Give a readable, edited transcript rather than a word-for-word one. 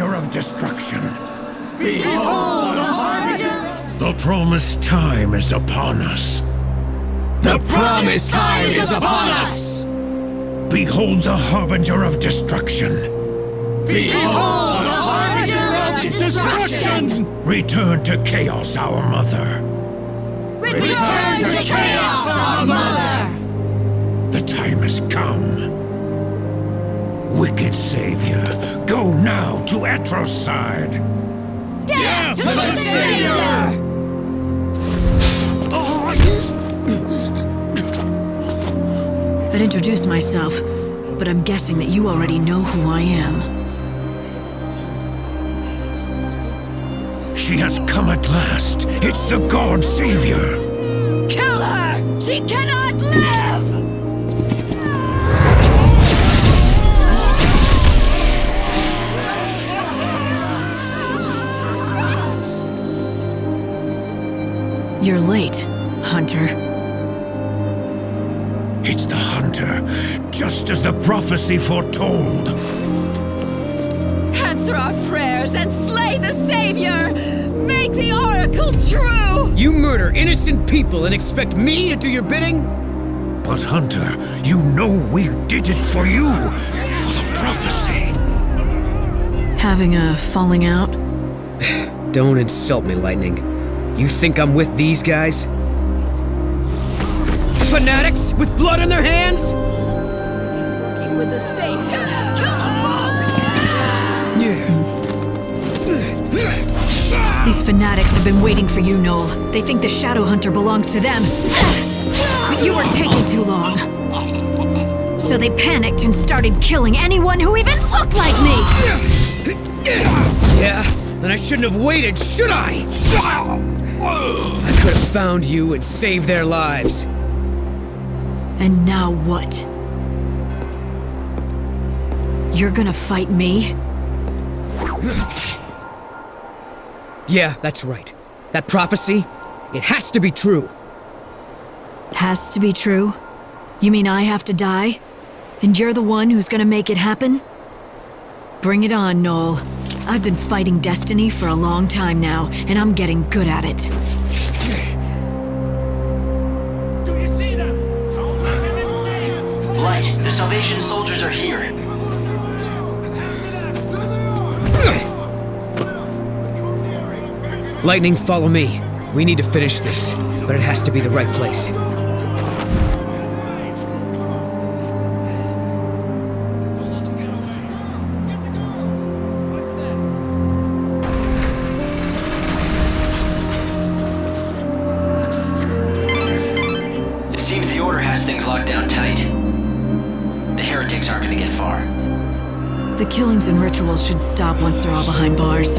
of destruction. Behold the harbinger! The promised time is upon us. The promised time is upon us! Behold the harbinger of destruction. Behold the harbinger of destruction! Return to chaos, our mother. Return to chaos, our mother! The time has come. Wicked savior, go now to Atro's side. Death to the savior! I'd introduce myself, but I'm guessing that you already know who I am. She has come at last. It's the God Savior. Kill her! She cannot live! You're late, Hunter. It's the Hunter, just as the prophecy foretold. Answer our prayers and slay the Savior! Make the Oracle true! You murder innocent people and expect me to do your bidding? But Hunter, you know we did it for you, for the prophecy. Having a falling out? Don't insult me, Lightning. You think I'm with these guys? Fanatics with blood in their hands? Working with the Savior! Kill them Yeah. These fanatics have been waiting for you, Noel. They think the Shadow Hunter belongs to them. But you were taking too long. So they panicked and started killing anyone who even looked like me! Yeah, then I shouldn't have waited, should I? I could have found you and saved their lives. And now what? You're gonna fight me? Yeah, that's right. That prophecy, it has to be true. Has to be true? You mean I have to die? And you're the one who's gonna make it happen? Bring it on, Noel. I've been fighting destiny for a long time now, and I'm getting good at it. Do you see them? Don't make a mistake! Light, the Salvation soldiers are here. Lightning, follow me. We need to finish this, but it has to be the right place. It seems the Order has things locked down tight. The heretics aren't gonna get far. The killings and rituals should stop once they're all behind bars.